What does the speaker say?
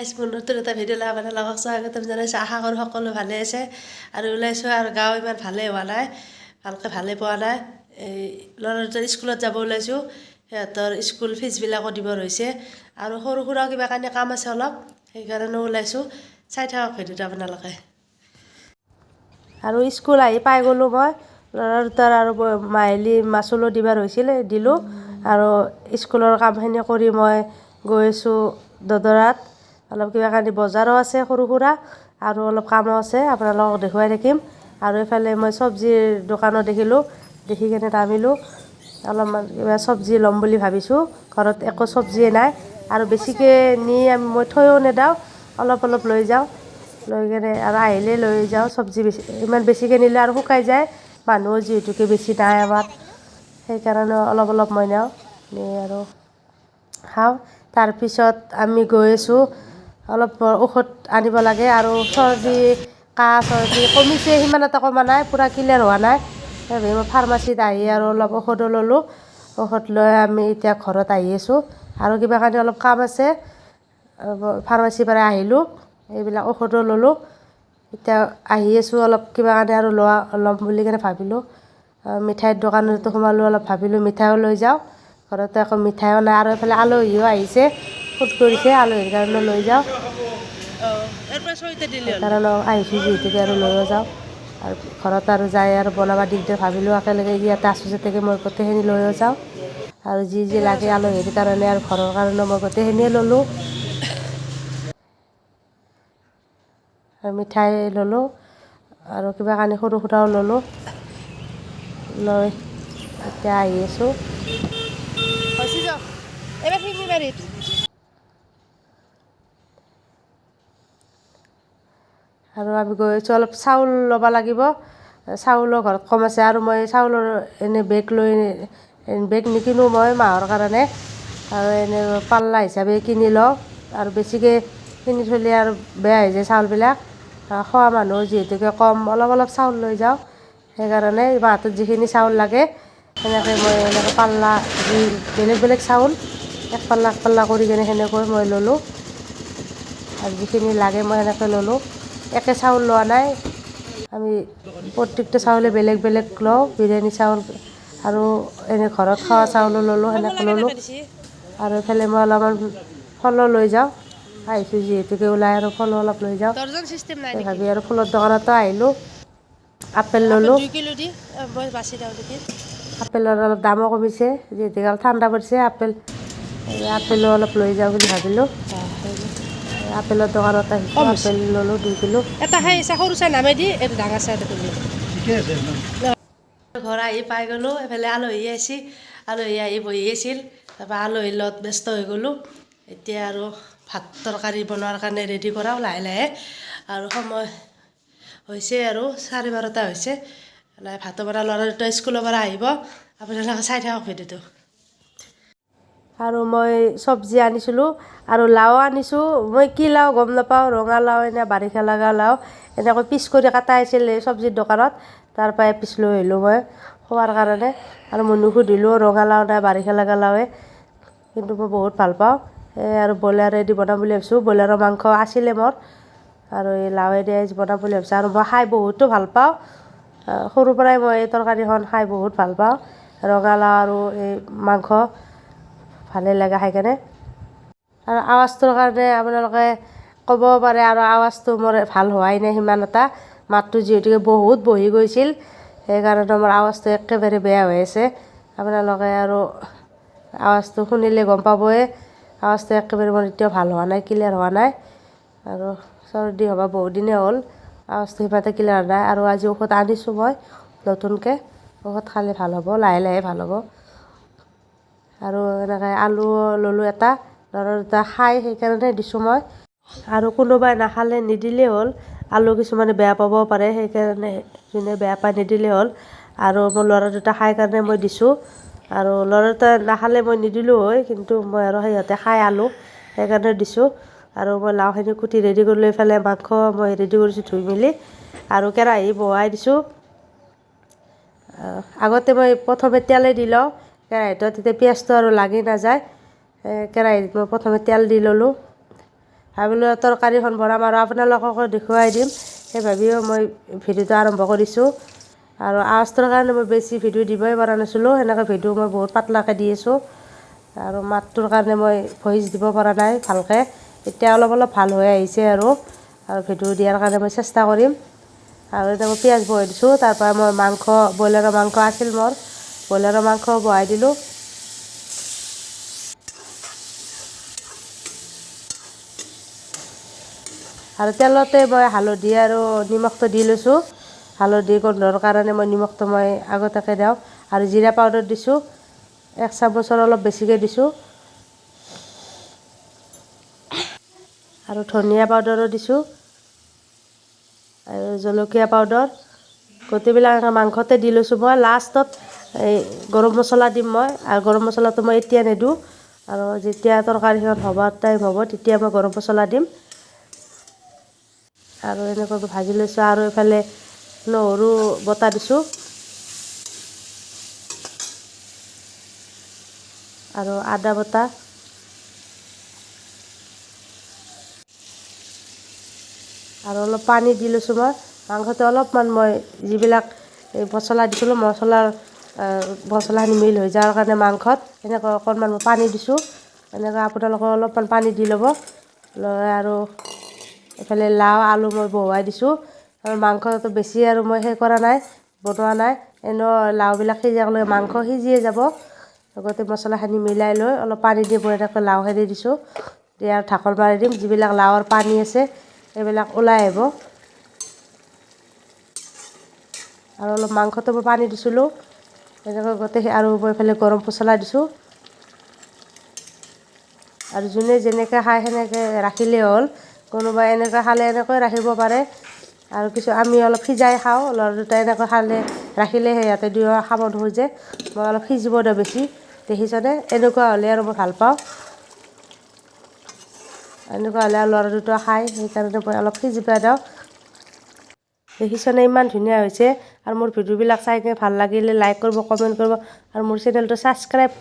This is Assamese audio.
গাইজ মোৰ নতুন এটা ভিডিঅ' লৈ আপোনালোকক স্বাগতম জনাইছোঁ। আশা কৰোঁ সকলো ভালে আছে আৰু ওলাইছোঁ আৰু গাঁও ইমান ভালেই হোৱা নাই, ভালকৈ ভালেই পোৱা নাই। এই ল'ৰা দুটাৰ স্কুলত যাব ওলাইছোঁ, সিহঁতৰ স্কুল ফিজবিলাকো দিব হৈছে আৰু সৰু সুৰাও কিবা কাৰণে কাম আছে অলপ, সেইকাৰণে ওলাইছোঁ। চাই থাকক ভিডিঅ'টো আপোনালোকে। আৰু স্কুল আহি পাই গ'লোঁ মই, ল'ৰা দুটাৰ আৰু মাহিলী মাচুলো দিবাৰ হৈছিল, দিলোঁ আৰু স্কুলৰ কামখিনি কৰি মই গৈ আছোঁ দদৰাত। অলপ কিবা কানি বজাৰো আছে সৰু সুৰা আৰু অলপ কামো আছে, আপোনালোকক দেখুৱাই থাকিম। আৰু এইফালে মই চব্জিৰ দোকানো দেখিলোঁ, দেখি কেনে নামিলোঁ। অলপমান কিবা চব্জি ল'ম বুলি ভাবিছোঁ, ঘৰত একো চব্জিয়ে নাই আৰু বেছিকৈ নি মই থৈও নেদাওঁ, অলপ অলপ লৈ যাওঁ, লৈ কেনে আৰু আহিলে লৈ যাওঁ। চব্জি বেছি ইমান বেছিকৈ নিলে আৰু শুকাই যায়, মানুহো যিহেতুকে বেছি নাই আমাৰ, সেইকাৰণে অলপ অলপ মই নিওঁ, নি আৰু খাওঁ। তাৰপিছত আমি গৈ আছোঁ, অলপ ঔষধ আনিব লাগে আৰু চৰ্দি কাহ চৰ্দি কমিছে, সিমান এটা কমা নাই, পূৰা ক্লিয়াৰ হোৱা নাই। মই ফাৰ্মাচীত আহি আৰু অলপ ঔষধো ল'লোঁ, ঔষধ লৈ আমি এতিয়া ঘৰত আহি আছোঁ। আৰু কিবা কাৰণে অলপ কাম আছে, ফাৰ্মাচীৰ পৰা আহিলোঁ, এইবিলাক ঔষধো ল'লোঁ। এতিয়া আহি আছোঁ, অলপ কিবা কাৰণে আৰু ল'ম বুলি কেনে ভাবিলোঁ। মিঠাইৰ দোকানতো সোমালোঁ, অলপ ভাবিলোঁ মিঠাইও লৈ যাওঁ, ঘৰতে আকৌ মিঠাইও নাই। আৰু এইফালে আলহীও আহিছে, ফোন কৰিছে, আলহীৰ কাৰণে লৈ যাওঁ, সেইকাৰণে আহিছোঁ যিহেতুকে আৰু লৈও যাওঁ। আৰু ঘৰত আৰু যাই আৰু বনাব দিগদাৰ, ভাবিলোঁ একেলগে ইয়াতে আছোঁ যেতিয়া মই গোটেইখিনি লৈও যাওঁ। আৰু যি যি লাগে আলহীৰ কাৰণে আৰু ঘৰৰ কাৰণে মই গোটেইখিনিয়ে ল'লোঁ। মিঠাই ল'লোঁ আৰু কিবা কানি সৰু সুৰাও ল'লোঁ, লৈ এতিয়া আহি আছোঁ। আৰু আমি গৈ আছোঁ, অলপ চাউল ল'ব লাগিব, চাউলো ঘৰত কম আছে। আৰু মই চাউলৰ এনেই বেগ নিকিনো মই মাহৰ কাৰণে, আৰু এনেই পাল্লা হিচাপে কিনি লওঁ। আৰু বেছিকৈ কিনি থ'লে আৰু বেয়া হৈ যায় চাউলবিলাক, খোৱা মানুহ যিহেতুকে কম, অলপ অলপ চাউল লৈ যাওঁ। সেইকাৰণে মাহটোত যিখিনি চাউল লাগে সেনেকৈ মই এনেকৈ পাল্লা বেলেগ বেলেগ চাউল এক পাল্লা কৰি কিনে সেনেকৈ মই ল'লোঁ। আৰু যিখিনি লাগে মই সেনেকৈ ল'লোঁ, একে চাউল লোৱা নাই, আমি প্ৰত্যেকটো চাউলে বেলেগ বেলেগ লওঁ। বিৰিয়ানী চাউল আৰু এনে ঘৰত খোৱা চাউলো ল'লোঁ, সেনেকৈ ল'লোঁ। আৰু এইফালে মই অলপমান ফলো লৈ যাওঁ, আহিছোঁ যিহেতুকে ওলাই, আৰু ফলো অলপ লৈ যাওঁ ভাবি আৰু ফুলৰ দোকানতো আহিলোঁ। আপেল ল'লোঁ, আপেলৰ অলপ দামো কমিছে যিহেতুকে অলপ ঠাণ্ডা পৰিছে। আপেলো অলপ লৈ যাওঁ বুলি ভাবিলোঁ, আপেলৰ দোকানত আহিছোঁ। আপেল ল'লোঁ 2 কিলো। এটা সেই সৰু চাই নামে দি এইটো ডাঙৰ চাই ঘৰ আহি পাই গ'লোঁ, এইফালে আলহী আহিছিল, আলহী আহি বহি আছিল, তাৰপৰা আলহীৰ লগত ব্যস্ত হৈ গ'লোঁ। এতিয়া আৰু ভাত তৰকাৰী বনোৱাৰ কাৰণে ৰেডি কৰাওঁ লাহে লাহে, আৰু সময় হৈছে আৰু 12:30 হৈছে, ভাতো বনাওঁ। ল'ৰা দুটা স্কুলৰ পৰা আহিব, আপোনালোকে চাই থাকক ভিডিঅ'টো। আৰু মই চব্জি আনিছিলোঁ আৰু লাও আনিছোঁ, মই কি লাও গম নাপাওঁ, ৰঙালাও এনে বাৰিষা লগা লাও, এনেকৈ পিচ কৰি কাটা আছিল এই চব্জিৰ দোকানত, তাৰ পৰাই পিচ লৈ আহিলোঁ মই খোৱাৰ কাৰণে। আৰু মই নুসুধিলোঁ ৰঙালাও নাই বাৰিষা লগা লাওৱে, কিন্তু মই বহুত ভাল পাওঁ। আৰু ব্ৰইলাৰেদি বনাম বুলি ভাবিছোঁ, ব্ৰইলাৰৰ মাংস আছিলে মোৰ, আৰু এই লাওৱেদি বনাম বুলি ভাবিছোঁ। আৰু মই খাই বহুতো ভাল পাওঁ, সৰুৰ পৰাই মই এই তৰকাৰীখন খাই বহুত ভাল পাওঁ, ৰঙালাও আৰু এই মাংস ভালে লাগে খাই কেনে। আৰু আৱাজটোৰ কাৰণে আপোনালোকে ক'ব পাৰে, আৰু আৱাজটো মোৰ ভাল হোৱাই নাই সিমান এটা, মাতটো যিহেতুকে বহুত বহি গৈছিল, সেইকাৰণে মোৰ আৱাজটো একেবাৰে বেয়া হৈ আছে। আপোনালোকে আৰু আৱাজটো শুনিলে গম পাবই, আৱাজটো একেবাৰে মোৰ এতিয়াও ভাল হোৱা নাই, ক্লিয়াৰ হোৱা নাই। আৰু চৰ্দি হ'ব বহুত দিনেই হ'ল, আৱাজটো সিমান এটা ক্লিয়াৰ হোৱা নাই। আৰু আজি ঔষধ আনিছোঁ মই নতুনকৈ, ঔষধ খালে ভাল হ'ব, লাহে লাহে ভাল হ'ব। আৰু এনেকৈ আলু ল'লোঁ এটা, ল'ৰা দুটা খাই সেইকাৰণে দিছোঁ মই। আৰু কোনোবাই নাখালে নিদিলেই হ'ল, আলু কিছুমানে বেয়া পাবও পাৰে, সেইকাৰণে যোনে বেয়া পায় নিদিলেই হ'ল। আৰু মোৰ ল'ৰা দুটা খাই কাৰণে মই দিছোঁ, আৰু ল'ৰা দুটা নাখালে মই নিদিলোঁ হয়, কিন্তু মই আৰু সিহঁতে খাই আলু, সেইকাৰণে দিছোঁ। আৰু মই লাওখিনি কুটি ৰেডি কৰি লৈ পেলাই মাংস মই ৰেডি কৰিছোঁ ধুই মেলি, আৰু কেৰাহী বহাই দিছোঁ। আগতে মই প্ৰথমে তেলে দি লওঁ কেৰাহীটোত, তেতিয়া পিঁয়াজটো আৰু লাগি নাযায়। কেৰাহীত মই প্ৰথমে তেল দি ল'লোঁ, ভাবিলোঁ তৰকাৰীখন বনাম আৰু আপোনালোককো দেখুৱাই দিম সেই ভাবিও মই ভিডিঅ'টো আৰম্ভ কৰিছোঁ। আৰু আৱাজটোৰ কাৰণে মই বেছি ভিডিঅ' দিবই পৰা নাছিলোঁ, সেনেকৈ ভিডিঅ' মই বহুত পাতলাকৈ দি আছোঁ আৰু মাতটোৰ কাৰণে মই ভইচ দিব পৰা নাই ভালকৈ। এতিয়া অলপ অলপ ভাল হৈ আহিছে আৰু ভিডিঅ' দিয়াৰ কাৰণে মই চেষ্টা কৰিম। আৰু এতিয়া মই পিঁয়াজ বহাই দিছোঁ, তাৰপৰা মই ব্ৰইলাৰৰ মাংস আছিল মোৰ, ব্ৰইলাৰৰ মাংস বহাই দিলোঁ। আৰু তেলতে মই হালধি আৰু নিমখটো দি লৈছোঁ। হালধি গোন্ধৰ কাৰণে মই নিমখটো আগতীয়াকৈ দিওঁ। আৰু জিৰা পাউডাৰ দিছোঁ, 1 চামুচৰ অলপ বেছিকৈ দিছোঁ। আৰু ধনিয়া পাউডাৰো দিছোঁ আৰু জলকীয়া পাউডাৰ, গোটেইবিলাক মাংসতে দি লৈছোঁ। মই লাষ্টত এই গৰম মছলা দিম আৰু গৰম মছলাটো মই এতিয়া নিদিওঁ, আৰু যেতিয়া তৰকাৰীখন হ'বৰ টাইম হ'ব তেতিয়া মই গৰম মছলা দিম। আৰু এনেকৈ ভাজি লৈছোঁ। আৰু এইফালে নহৰু বটা দিছোঁ আৰু আদা বটা, আৰু অলপ পানী দি লৈছোঁ। মই মাংসতে অলপমান যিবিলাক মছলা দিছিলোঁ, মছলাখিনি মিল হৈ যোৱাৰ কাৰণে মাংসত এনেকৈ অকণমান মই পানী দিছোঁ। এনেকৈ আপোনালোকে অলপমান পানী দি ল'ব। লৈ আৰু এইফালে লাও আলু মই বহুৱাই দিছোঁ। আৰু মাংসটো বেছি আৰু মই বনোৱা নাই, এনেও লাওবিলাক সিজালৈ মাংস সিজিয়ে যাব। গোটেই মছলাখিনি মিলাই লৈ অলপ পানী দি মই এনেকৈ লাওখিনি দিছোঁ, দি আৰু ঢাকোন মাৰি দিম। যিবিলাক লাওৰ পানী আছে এইবিলাক ওলাই আহিব। আৰু অলপ মাংসটো মই পানী দিছিলোঁ এনেকৈ গোটেই, আৰু মই এইফালে গৰম মছলা দিছোঁ। আৰু যোনে যেনেকৈ খায় সেনেকৈ ৰাখিলেই হ'ল। কোনোবাই এনেকৈ খালে এনেকৈ ৰাখিব পাৰে, আৰু আমি অলপ সিজাই খাওঁ। ল'ৰা দুটাই এনেকৈ ৰাখিলে সিহঁতে দুয়ো খাব নোখোজে, মই অলপ সিজিব দিওঁ বেছি। দেখিছেনে? এনেকুৱা হ'লে আৰু মই ভাল পাওঁ। এনেকুৱা হ'লে আৰু ল'ৰা দুটাই খায়, সেইকাৰণে মই অলপ সিজিব দিওঁ। দেখিছেনে ইমান ধুনীয়া হৈছে। আৰু মোৰ ভিডিঅ'বিলাক চাই কিনে ভাল লাগিলে লাইক কৰিব, কমেণ্ট কৰিব, আৰু মোৰ চেনেলটো ছাবস্ক্ৰাইব